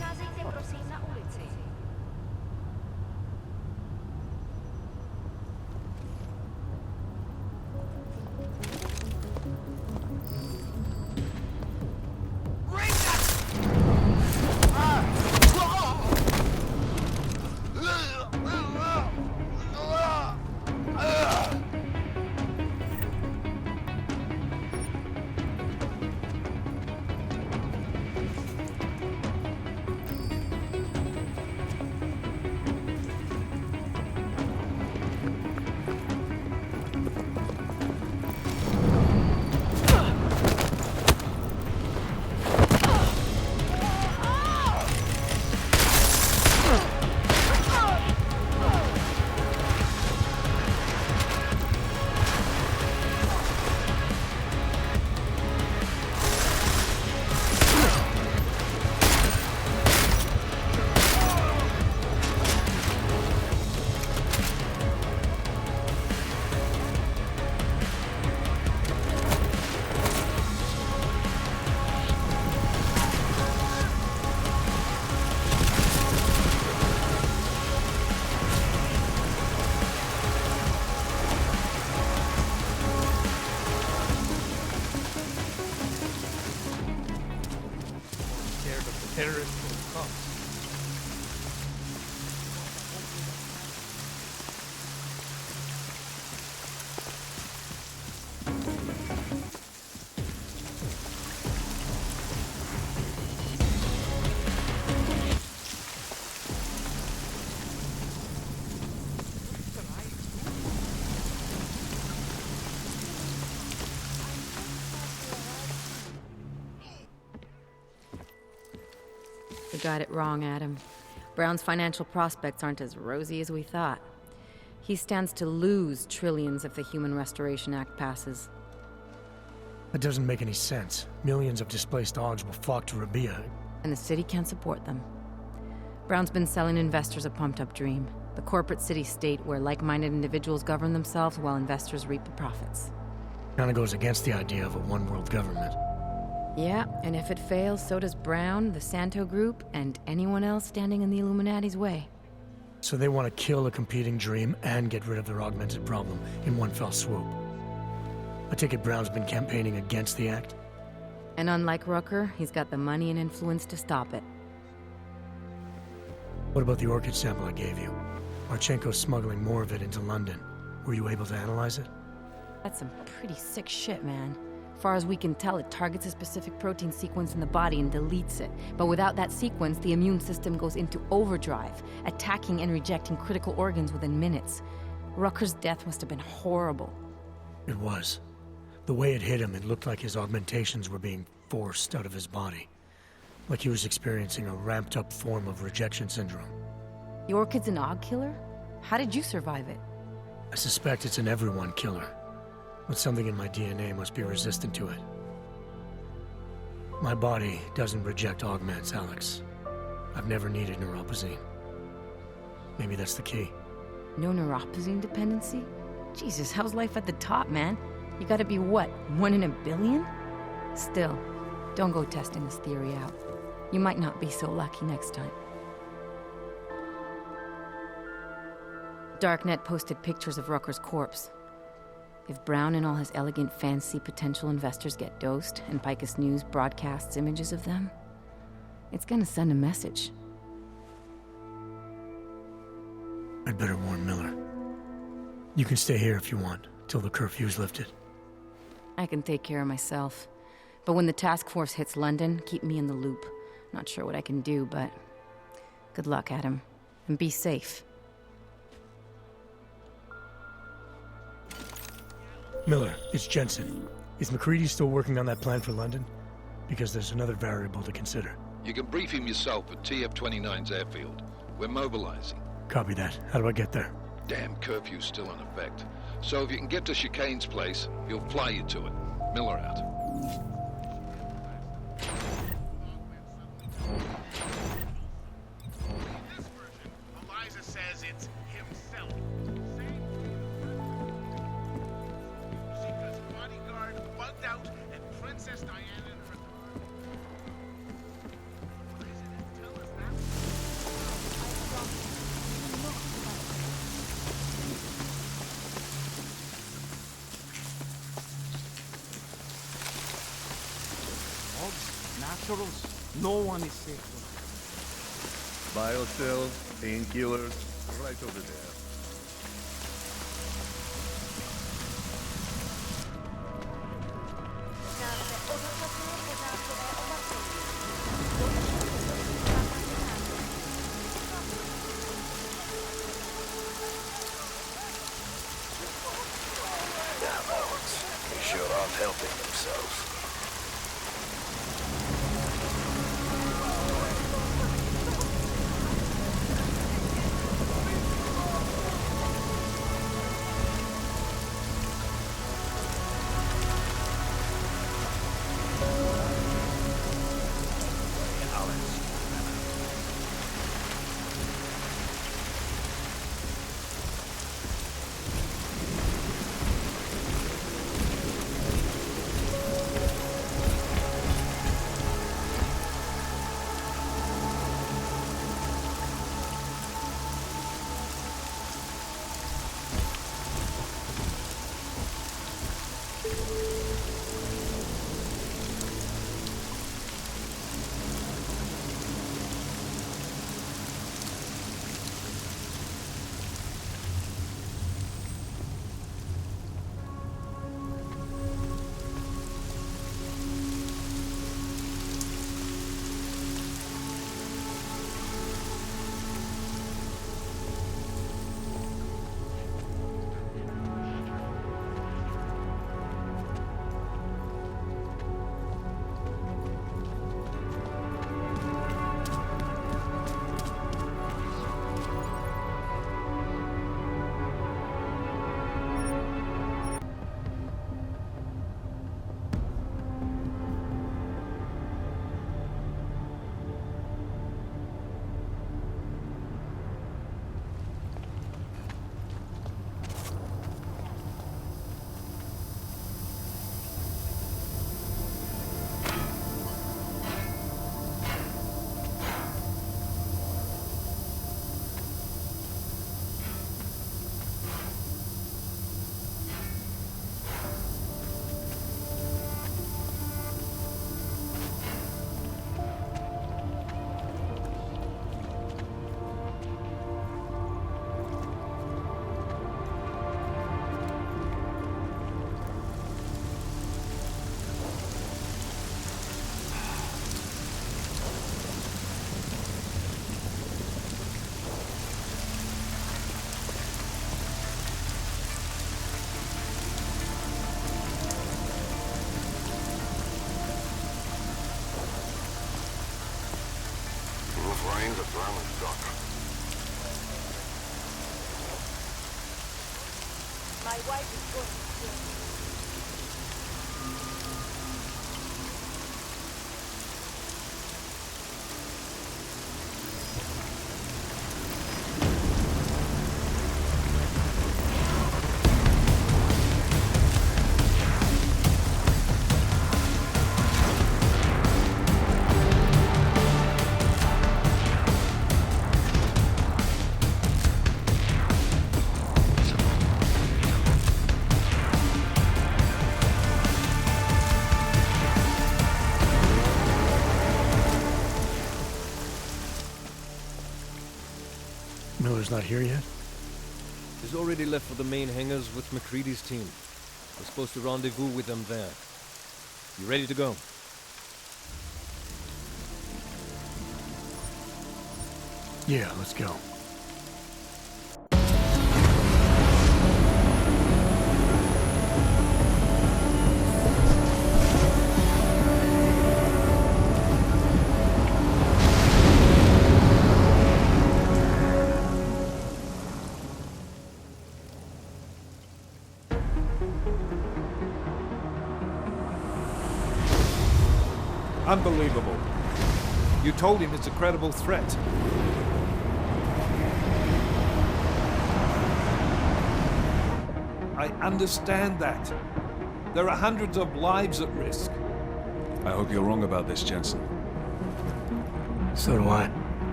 Vycházejte prosím na ulici. Terrorists and cops. You got it wrong, Adam. Brown's financial prospects aren't as rosy as we thought. He stands to lose trillions if the Human Restoration Act passes. That doesn't make any sense. Millions of displaced Augs will flock to Rabia. And the city can't support them. Brown's been selling investors a pumped-up dream. The corporate city-state where like-minded individuals govern themselves while investors reap the profits. Kinda goes against the idea of a one-world government. Yeah, and if it fails, so does Brown, the Santo Group, and anyone else standing in the Illuminati's way. So they want to kill a competing dream and get rid of their augmented problem in one fell swoop. I take it Brown's been campaigning against the act? And unlike Rucker, he's got the money and influence to stop it. What about the orchid sample I gave you? Marchenko's smuggling more of it into London. Were you able to analyze it? That's some pretty sick shit, man. As far as we can tell, it targets a specific protein sequence in the body and deletes it. But without that sequence, the immune system goes into overdrive, attacking and rejecting critical organs within minutes. Rucker's death must have been horrible. It was. The way it hit him, it looked like his augmentations were being forced out of his body. Like he was experiencing a ramped-up form of rejection syndrome. The orchid's an Aug killer? How did you survive it? I suspect it's an everyone killer. But something in my DNA must be resistant to it. My body doesn't reject augments, Alex. I've never needed neuropozyne. Maybe that's the key. No neuropozyne dependency? Jesus, how's life at the top, man? You gotta be what, 1 in a billion? Still, don't go testing this theory out. You might not be so lucky next time. Darknet posted pictures of Rucker's corpse. If Brown and all his elegant, fancy potential investors get dosed, and Picus News broadcasts images of them, it's gonna send a message. I'd better warn Miller. You can stay here if you want, till the curfew's lifted. I can take care of myself. But when the task force hits London, keep me in the loop. Not sure what I can do, but good luck, Adam. And be safe. Miller, it's Jensen. Is McCready still working on that plan for London? Because there's another variable to consider. You can brief him yourself at TF-29's airfield. We're mobilizing. Copy that. How do I get there? Damn curfew's still in effect. So if you can get to Chicane's place, he'll fly you to it. Miller out. naturals, no one is safe. Biocells, painkillers, right over there. Damn Augs. They sure aren't helping themselves. Rains are thermal shock. My wife is going to kill me. Miller's not here yet? He's already left for the main hangars with McCready's team. We're supposed to rendezvous with them there. You ready to go? Yeah, let's go. Unbelievable. You told him it's a credible threat. I understand that. There are hundreds of lives at risk. I hope you're wrong about this, Jensen. So do I.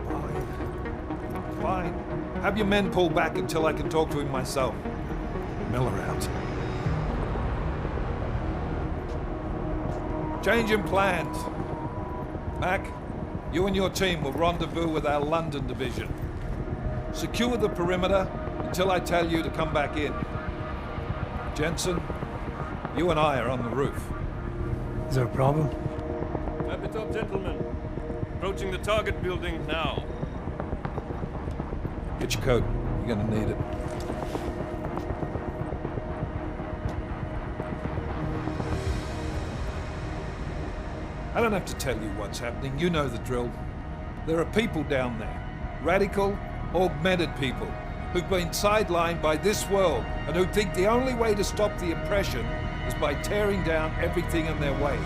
Fine. Fine. Have your men pull back until I can talk to him myself. Miller out. Changing plans. Mac, you and your team will rendezvous with our London division. Secure the perimeter until I tell you to come back in. Jensen, you and I are on the roof. Is there a problem? Wrap it up, gentlemen. Approaching the target building now. Get your coat. You're gonna need it. I don't have to tell you what's happening. You know the drill. There are people down there. Radical, augmented people who've been sidelined by this world and who think the only way to stop the oppression is by tearing down everything in their way.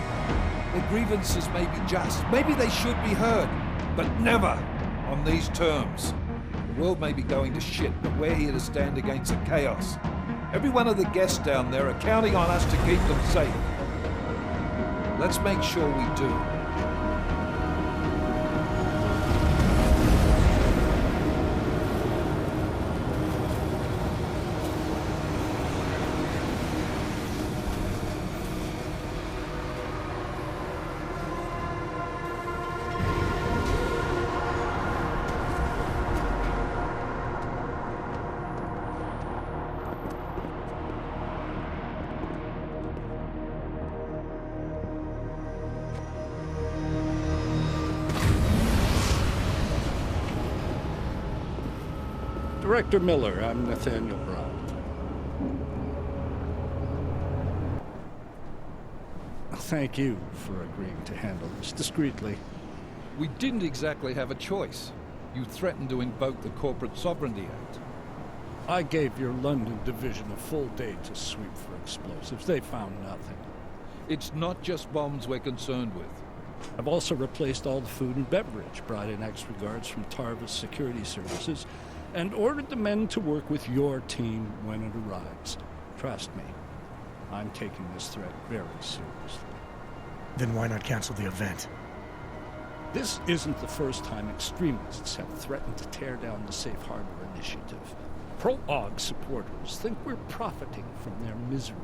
Their grievances may be just. Maybe they should be heard, but never on these terms. The world may be going to shit, but we're here to stand against the chaos. Every one of the guests down there are counting on us to keep them safe. Let's make sure we do. Director Miller, I'm Nathaniel Brown. Thank you for agreeing to handle this discreetly. We didn't exactly have a choice. You threatened to invoke the Corporate Sovereignty Act. I gave your London division a full day to sweep for explosives. They found nothing. It's not just bombs we're concerned with. I've also replaced all the food and beverage, brought in extra guards from Tarvis Security Services, and ordered the men to work with your team when it arrives. Trust me, I'm taking this threat very seriously. Then why not cancel the event? This isn't the first time extremists have threatened to tear down the Safe Harbor Initiative. Pro-Aug supporters think we're profiting from their misery,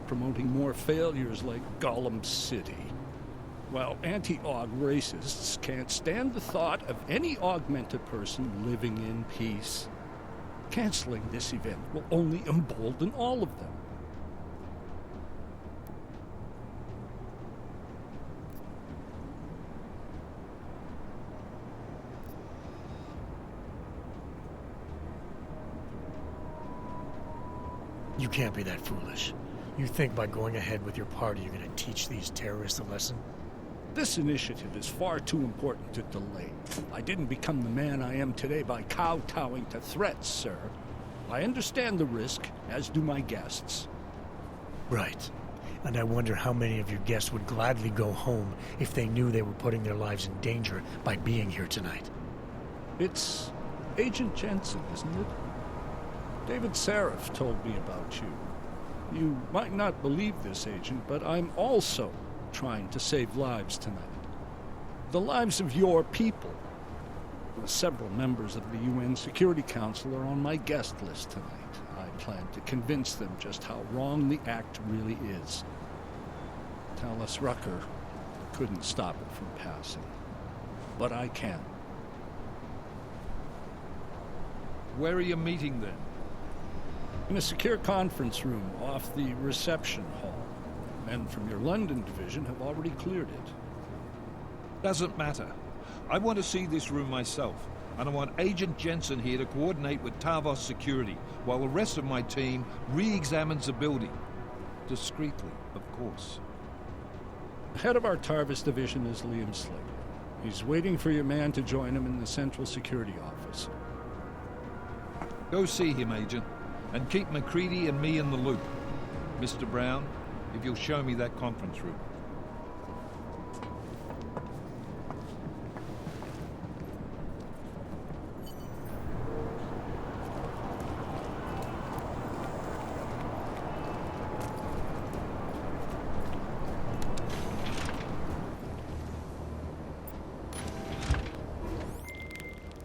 promoting more failures like Gollum City. While anti-Aug racists can't stand the thought of any augmented person living in peace. Canceling this event will only embolden all of them. You can't be that foolish. You think by going ahead with your party you're going to teach these terrorists a lesson? This initiative is far too important to delay. I didn't become the man I am today by kowtowing to threats, sir. I understand the risk, as do my guests. Right. And I wonder how many of your guests would gladly go home if they knew they were putting their lives in danger by being here tonight. It's Agent Jensen, isn't it? David Seraph told me about you. You might not believe this, Agent, but I'm also trying to save lives tonight. The lives of your people. Several members of the UN Security Council are on my guest list tonight. I plan to convince them just how wrong the act really is. Tallis Rucker couldn't stop it from passing. But I can. Where are you meeting then? In a secure conference room off the reception hall. Men from your London division have already cleared it. Doesn't matter. I want to see this room myself, and I want Agent Jensen here to coordinate with Tarvos Security, while the rest of my team re-examines the building. Discreetly, of course. The head of our Tarvis division is Liam Slater. He's waiting for your man to join him in the Central Security Office. Go see him, Agent, and keep McCready and me in the loop. Mr. Brown, if you'll show me that conference room.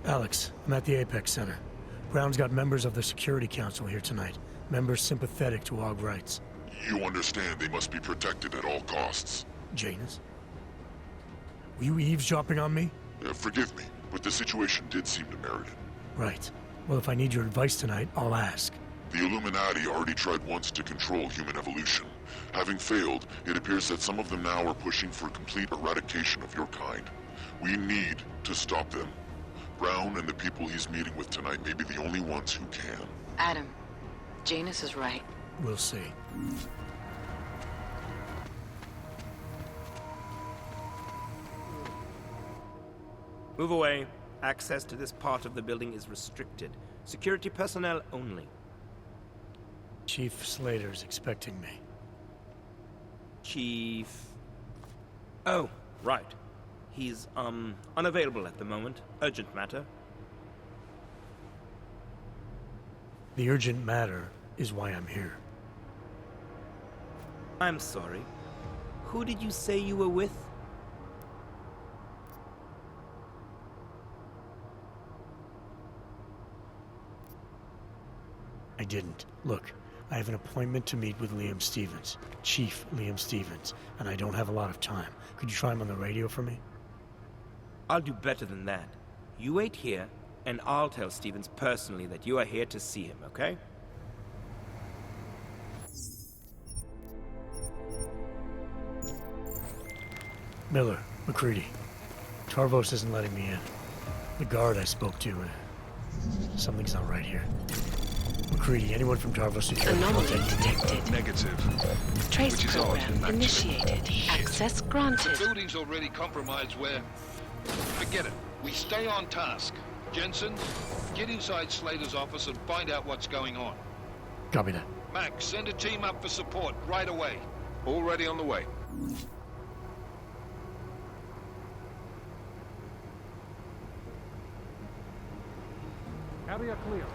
Alex, I'm at the Apex Center. Brown's got members of the Security Council here tonight. Members sympathetic to Aug rights. You understand they must be protected at all costs. Janus? Were you eavesdropping on me? Forgive me, but the situation did seem to merit it. Right. Well, if I need your advice tonight, I'll ask. The Illuminati already tried once to control human evolution. Having failed, it appears that some of them now are pushing for complete eradication of your kind. We need to stop them. Brown and the people he's meeting with tonight may be the only ones who can. Adam, Janus is right. We'll see. Move away. Access to this part of the building is restricted. Security personnel only. Chief Slater's expecting me. Chief... Oh, right. He's, unavailable at the moment. Urgent matter. The urgent matter is why I'm here. I'm sorry. Who did you say you were with? I didn't. Look, I have an appointment to meet with Liam Stevens, Chief Liam Stevens, and I don't have a lot of time. Could you try him on the radio for me? I'll do better than that. You wait here, and I'll tell Stevens personally that you are here to see him, okay? Miller, McCready. Tarvos isn't letting me in. The guard I spoke to, something's not right here. McCready, anyone from Tarvos Security? Anomaly detected. Negative. Trace Which is program odd, initiated. Access granted. The building's already compromised where... Forget it. We stay on task. Jensen, get inside Slater's office and find out what's going on. Copy that. Max, send a team up for support right away. Already on the way. Area clear.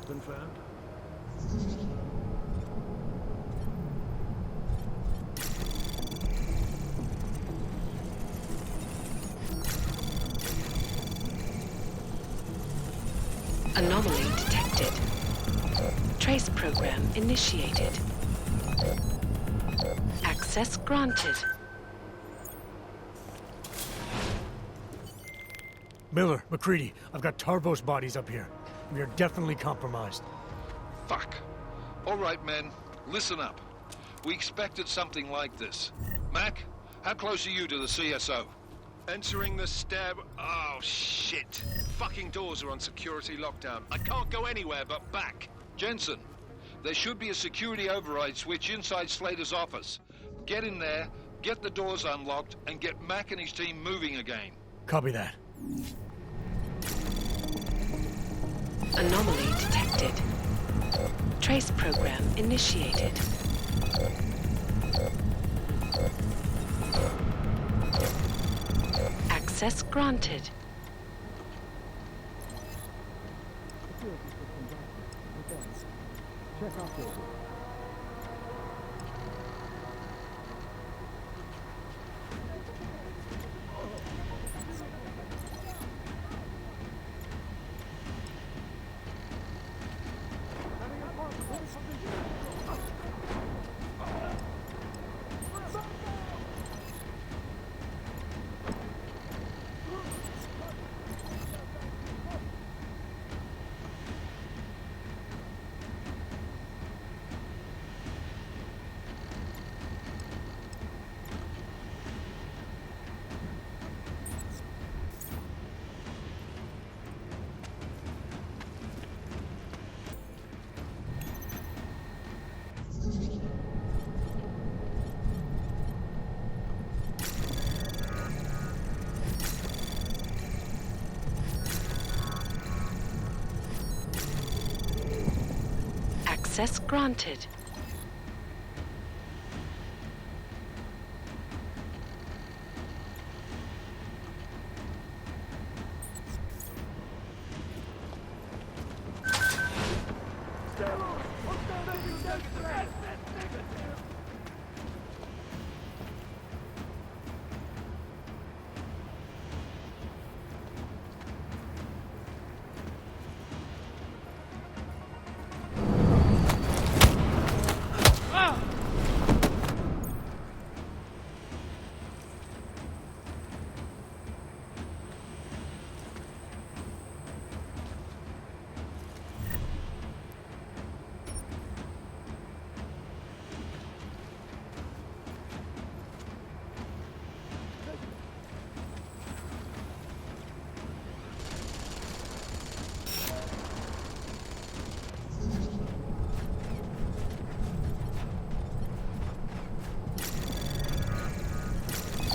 Confirmed. Anomaly detected. Trace program initiated. Access granted. Miller, McCready, I've got Tarvos bodies up here. We are definitely compromised. Fuck. All right, men. Listen up. We expected something like this. Mac, how close are you to the CSO? Entering the stab... Oh, shit. Fucking doors are on security lockdown. I can't go anywhere but back. Jensen, there should be a security override switch inside Slater's office. Get in there, get the doors unlocked, and get Mac and his team moving again. Copy that. Anomaly detected. Trace program initiated. Access granted. Access granted.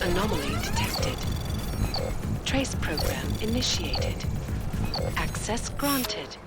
Anomaly detected. Trace program initiated. Access granted.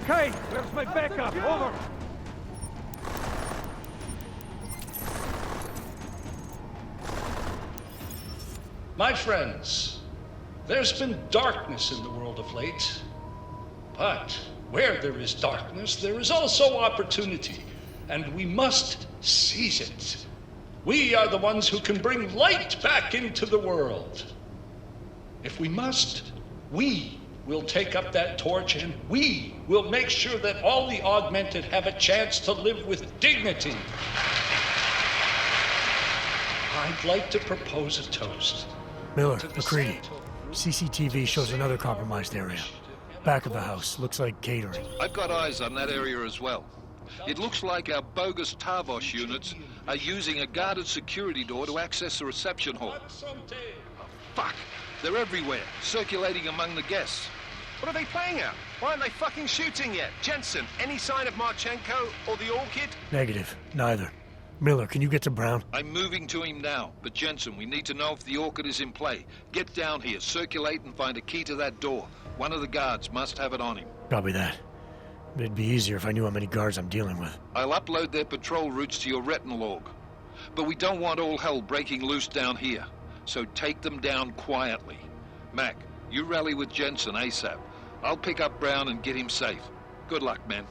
Hey, where's my backup? Over! My friends, there's been darkness in the world of late. But where there is darkness, there is also opportunity, and we must seize it. We are the ones who can bring light back into the world. If we must, we will take up that torch, and we will make sure that all the augmented have a chance to live with dignity. I'd like to propose a toast. Miller, McCready. CCTV shows another compromised area. Back of the house. Looks like catering. I've got eyes on that area as well. It looks like our bogus Tarvos units are using a guarded security door to access the reception hall. Oh, fuck! They're everywhere, circulating among the guests. What are they playing at? Why aren't they fucking shooting yet? Jensen, any sign of Marchenko or the Orchid? Negative. Neither. Miller, can you get to Brown? I'm moving to him now, but Jensen, we need to know if the Orchid is in play. Get down here, circulate and find a key to that door. One of the guards must have it on him. Copy that. It'd be easier if I knew how many guards I'm dealing with. I'll upload their patrol routes to your retinal log. But we don't want all hell breaking loose down here. So take them down quietly. Mac, you rally with Jensen ASAP. I'll pick up Brown and get him safe. Good luck, man.